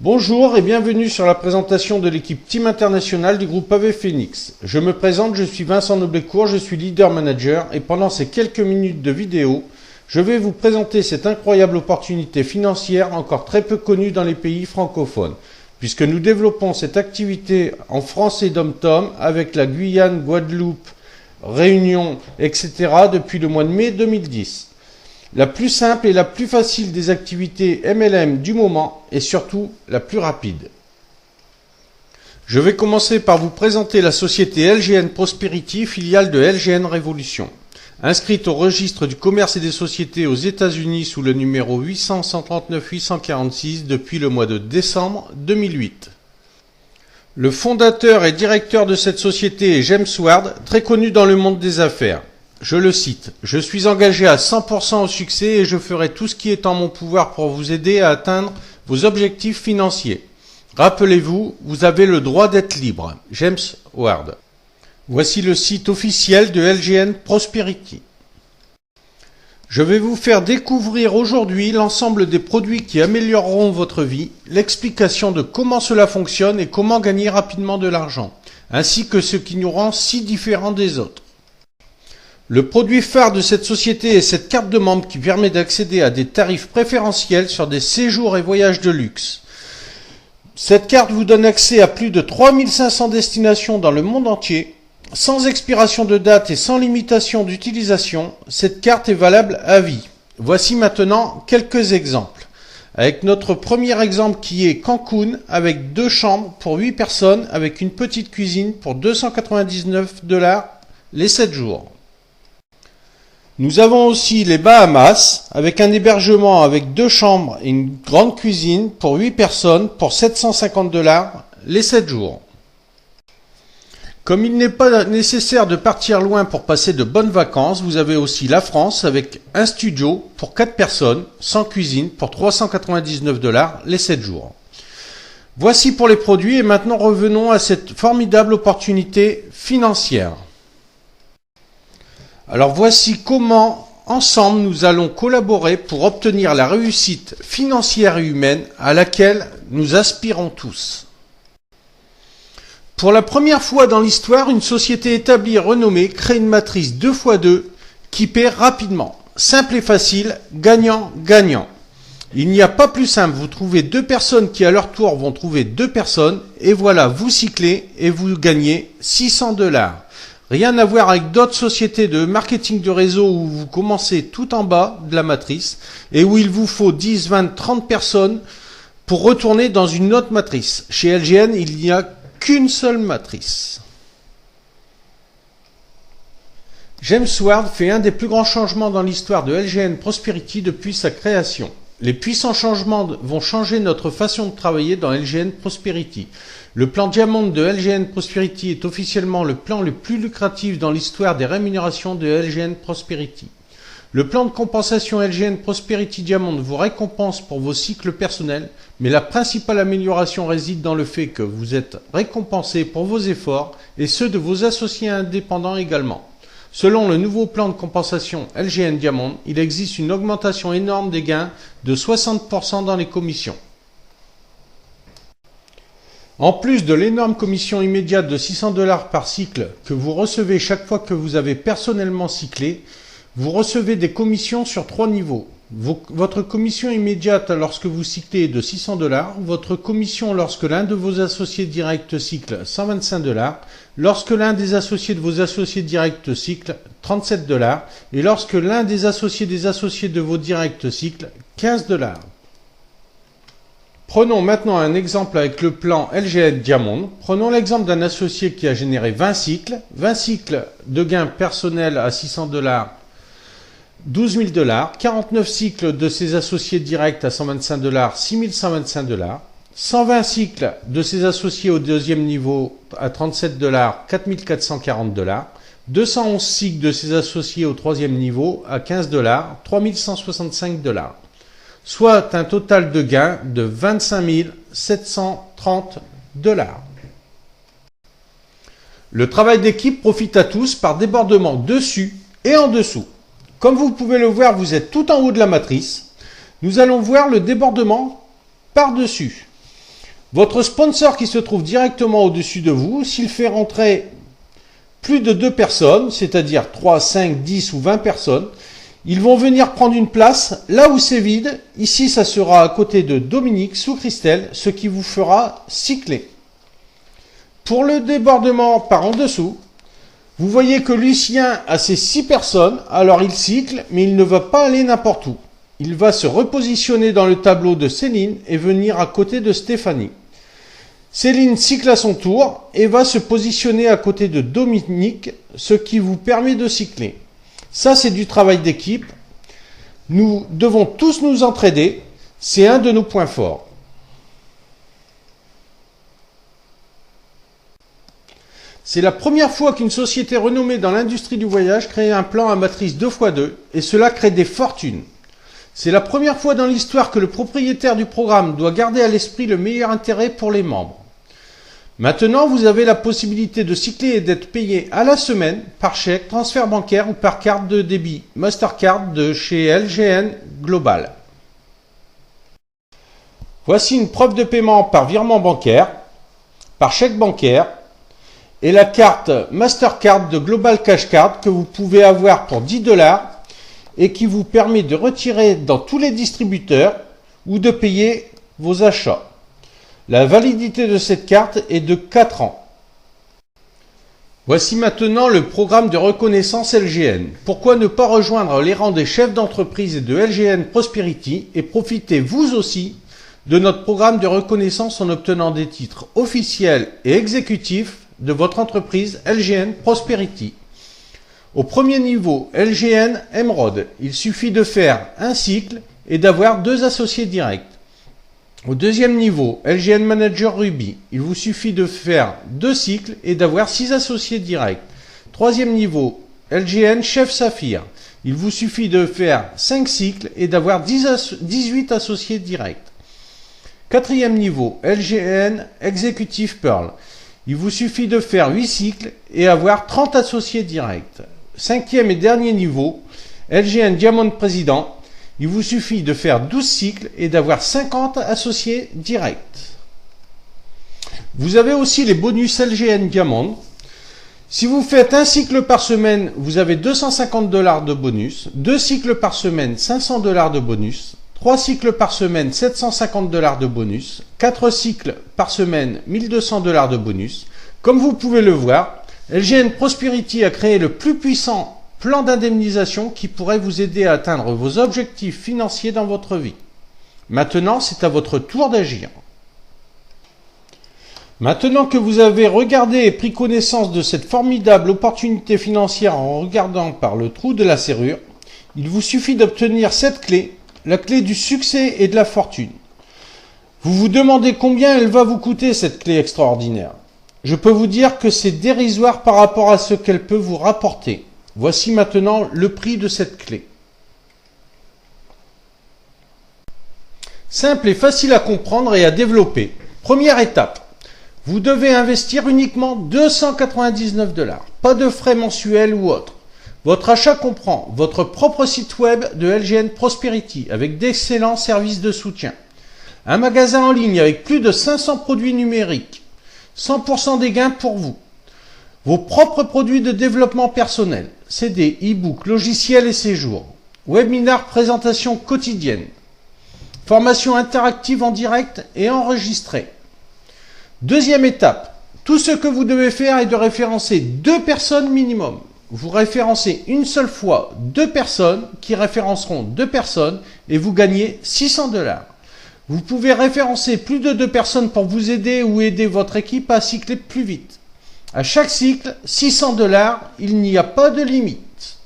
Bonjour et bienvenue sur la présentation de l'équipe Team International du groupe AV Phoenix. Je me présente, je suis Vincent Noblécourt, je suis leader manager et pendant ces quelques minutes de vidéo, je vais vous présenter cette incroyable opportunité financière encore très peu connue dans les pays francophones, puisque nous développons cette activité en France et dom-tom avec la Guyane, Guadeloupe, Réunion, etc. depuis le mois de mai 2010. La plus simple et la plus facile des activités MLM du moment et surtout la plus rapide. Je vais commencer par vous présenter la société LGN Prosperity, filiale de LGN Révolution. Inscrite au registre du commerce et des sociétés aux États-Unis sous le numéro 800 139 846 depuis le mois de décembre 2008. Le fondateur et directeur de cette société est James Ward, très connu dans le monde des affaires. Je le cite, « Je suis engagé à 100% au succès et je ferai tout ce qui est en mon pouvoir pour vous aider à atteindre vos objectifs financiers. Rappelez-vous, vous avez le droit d'être libre. » James Ward. Voici le site officiel de LGN Prosperity. Je vais vous faire découvrir aujourd'hui l'ensemble des produits qui amélioreront votre vie, l'explication de comment cela fonctionne et comment gagner rapidement de l'argent, ainsi que ce qui nous rend si différents des autres. Le produit phare de cette société est cette carte de membre qui permet d'accéder à des tarifs préférentiels sur des séjours et voyages de luxe. Cette carte vous donne accès à plus de 3500 destinations dans le monde entier. Sans expiration de date et sans limitation d'utilisation, cette carte est valable à vie. Voici maintenant quelques exemples. Avec notre premier exemple qui est Cancun avec 2 chambres pour 8 personnes avec une petite cuisine pour $299 les 7 jours. Nous avons aussi les Bahamas avec un hébergement avec 2 chambres et une grande cuisine pour 8 personnes pour $750 les 7 jours. Comme il n'est pas nécessaire de partir loin pour passer de bonnes vacances, vous avez aussi la France avec un studio pour 4 personnes sans cuisine pour $399 les 7 jours. Voici pour les produits et maintenant revenons à cette formidable opportunité financière. Alors voici comment, ensemble, nous allons collaborer pour obtenir la réussite financière et humaine à laquelle nous aspirons tous. Pour la première fois dans l'histoire, une société établie et renommée crée une matrice 2x2 qui paie rapidement. Simple et facile, gagnant-gagnant. Il n'y a pas plus simple, vous trouvez 2 personnes qui à leur tour vont trouver 2 personnes et voilà, vous cyclez et vous gagnez $600. Rien à voir avec d'autres sociétés de marketing de réseau où vous commencez tout en bas de la matrice et où il vous faut 10, 20, 30 personnes pour retourner dans une autre matrice. Chez LGN, il n'y a qu'une seule matrice. James Ward fait un des plus grands changements dans l'histoire de LGN Prosperity depuis sa création. Les puissants changements vont changer notre façon de travailler dans LGN Prosperity. Le plan Diamond de LGN Prosperity est officiellement le plan le plus lucratif dans l'histoire des rémunérations de LGN Prosperity. Le plan de compensation LGN Prosperity Diamond vous récompense pour vos cycles personnels, mais la principale amélioration réside dans le fait que vous êtes récompensé pour vos efforts et ceux de vos associés indépendants également. Selon le nouveau plan de compensation LGN Diamond, il existe une augmentation énorme des gains de 60% dans les commissions. En plus de l'énorme commission immédiate de $600 par cycle que vous recevez chaque fois que vous avez personnellement cyclé, vous recevez des commissions sur 3 niveaux. Votre commission immédiate lorsque vous cyclez est de $600, votre commission lorsque l'un de vos associés directs cycle $125, lorsque l'un des associés de vos associés directs cycle $37 et lorsque l'un des associés de vos directs cycle $15. Prenons maintenant un exemple avec le plan LGN Diamond. Prenons l'exemple d'un associé qui a généré 20 cycles de gains personnels à $600, $12 000, 49 cycles de ses associés directs à $125, $6 125, 120 cycles de ses associés au deuxième niveau à $37, $4 440, 211 cycles de ses associés au troisième niveau à $15, $3 165, soit un total de gains de $25 730. Le travail d'équipe profite à tous par débordement dessus et en dessous. Comme vous pouvez le voir, vous êtes tout en haut de la matrice. Nous allons voir le débordement par-dessus. Votre sponsor qui se trouve directement au-dessus de vous, s'il fait rentrer plus de 2 personnes, c'est-à-dire 3, 5, 10 ou 20 personnes, ils vont venir prendre une place là où c'est vide. Ici, ça sera à côté de Dominique sous Christelle, ce qui vous fera cycler. Pour le débordement par en dessous, vous voyez que Lucien a ses 6 personnes, alors il cycle, mais il ne va pas aller n'importe où. Il va se repositionner dans le tableau de Céline et venir à côté de Stéphanie. Céline cycle à son tour et va se positionner à côté de Dominique, ce qui vous permet de cycler. Ça, c'est du travail d'équipe. Nous devons tous nous entraider. C'est un de nos points forts. C'est la première fois qu'une société renommée dans l'industrie du voyage crée un plan à matrice 2x2 et cela crée des fortunes. C'est la première fois dans l'histoire que le propriétaire du programme doit garder à l'esprit le meilleur intérêt pour les membres. Maintenant, vous avez la possibilité de cycler et d'être payé à la semaine par chèque, transfert bancaire ou par carte de débit Mastercard de chez LGN Global. Voici une preuve de paiement par virement bancaire, par chèque bancaire et la carte Mastercard de Global Cash Card que vous pouvez avoir pour 10 $ et qui vous permet de retirer dans tous les distributeurs ou de payer vos achats. La validité de cette carte est de 4 ans. Voici maintenant le programme de reconnaissance LGN. Pourquoi ne pas rejoindre les rangs des chefs d'entreprise et de LGN Prosperity et profiter vous aussi de notre programme de reconnaissance en obtenant des titres officiels et exécutifs de votre entreprise LGN Prosperity. Au premier niveau, LGN Emerald, il suffit de faire un cycle et d'avoir 2 associés directs. Au deuxième niveau, LGN Manager Ruby, il vous suffit de faire 2 cycles et d'avoir 6 associés directs. Troisième niveau, LGN Chef Saphir, il vous suffit de faire 5 cycles et d'avoir 18 associés directs. Quatrième niveau, LGN Executive Pearl, il vous suffit de faire 8 cycles et avoir 30 associés directs. Cinquième et dernier niveau, LGN Diamond Président, il vous suffit de faire 12 cycles et d'avoir 50 associés directs. Vous avez aussi les bonus LGN Diamond. Si vous faites un cycle par semaine, vous avez 250 $ de bonus. 2 cycles par semaine, 500 $ de bonus. 3 cycles par semaine, 750 $ de bonus. 4 cycles par semaine, 1200 $ de bonus. Comme vous pouvez le voir, LGN Prosperity a créé le plus puissant plan d'indemnisation qui pourrait vous aider à atteindre vos objectifs financiers dans votre vie. Maintenant, c'est à votre tour d'agir. Maintenant que vous avez regardé et pris connaissance de cette formidable opportunité financière en regardant par le trou de la serrure, il vous suffit d'obtenir cette clé, la clé du succès et de la fortune. Vous vous demandez combien elle va vous coûter cette clé extraordinaire. Je peux vous dire que c'est dérisoire par rapport à ce qu'elle peut vous rapporter. Voici maintenant le prix de cette clé. Simple et facile à comprendre et à développer. Première étape, vous devez investir uniquement 299 $. Pas de frais mensuels ou autres. Votre achat comprend votre propre site web de LGN Prosperity avec d'excellents services de soutien. Un magasin en ligne avec plus de 500 produits numériques. 100% des gains pour vous. Vos propres produits de développement personnel, CD, e-book, logiciels et séjours, webinaires, présentations quotidiennes, formation interactive en direct et enregistrée. Deuxième étape, tout ce que vous devez faire est de référencer 2 personnes minimum. Vous référencez une seule fois 2 personnes qui référenceront 2 personnes et vous gagnez 600 $. Vous pouvez référencer plus de 2 personnes pour vous aider ou aider votre équipe à cycler plus vite. À chaque cycle, 600 $, il n'y a pas de limite.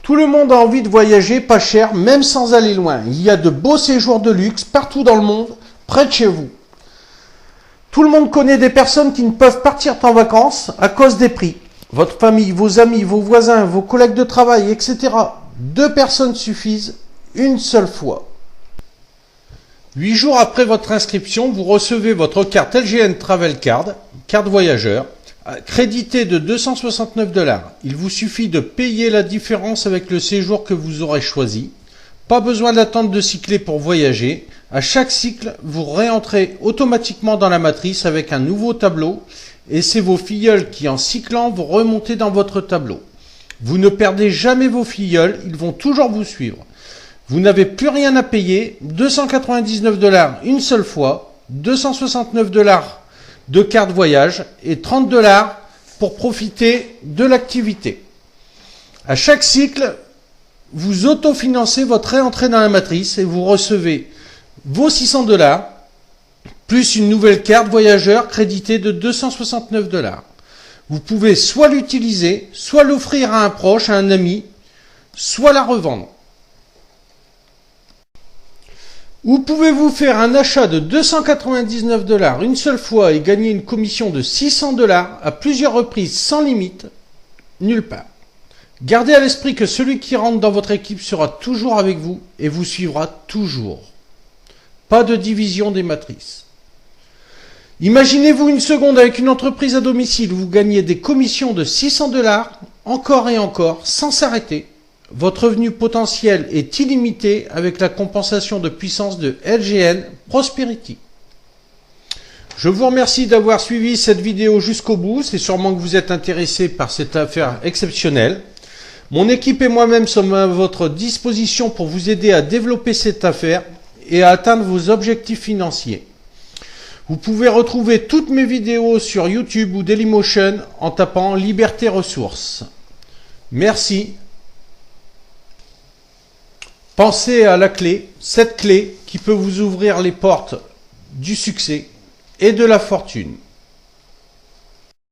Tout le monde a envie de voyager pas cher, même sans aller loin. Il y a de beaux séjours de luxe partout dans le monde, près de chez vous. Tout le monde connaît des personnes qui ne peuvent partir en vacances à cause des prix. Votre famille, vos amis, vos voisins, vos collègues de travail, etc. 2 personnes suffisent une seule fois. 8 jours après votre inscription, vous recevez votre carte LGN Travel Card, carte voyageur, créditée de 269 $. Il vous suffit de payer la différence avec le séjour que vous aurez choisi. Pas besoin d'attendre de cycler pour voyager. À chaque cycle, vous réentrez automatiquement dans la matrice avec un nouveau tableau et c'est vos filleuls qui, en cyclant, vont remonter dans votre tableau. Vous ne perdez jamais vos filleuls, ils vont toujours vous suivre. Vous n'avez plus rien à payer, 299 $ une seule fois, 269 $ de carte voyage et 30 $ pour profiter de l'activité. À chaque cycle, vous autofinancez votre réentrée dans la matrice et vous recevez vos 600 $ plus une nouvelle carte voyageur créditée de 269 $. Vous pouvez soit l'utiliser, soit l'offrir à un proche, à un ami, soit la revendre. Ou pouvez-vous faire un achat de 299 $ une seule fois et gagner une commission de 600 $ à plusieurs reprises sans limite? Nulle part. Gardez à l'esprit que celui qui rentre dans votre équipe sera toujours avec vous et vous suivra toujours. Pas de division des matrices. Imaginez-vous une seconde avec une entreprise à domicile où vous gagnez des commissions de 600 $ encore et encore sans s'arrêter. Votre revenu potentiel est illimité avec la compensation de puissance de LGN Prosperity. Je vous remercie d'avoir suivi cette vidéo jusqu'au bout. C'est sûrement que vous êtes intéressé par cette affaire exceptionnelle. Mon équipe et moi-même sommes à votre disposition pour vous aider à développer cette affaire et à atteindre vos objectifs financiers. Vous pouvez retrouver toutes mes vidéos sur YouTube ou Dailymotion en tapant Liberté Ressources. Merci. Pensez à la clé, cette clé qui peut vous ouvrir les portes du succès et de la fortune.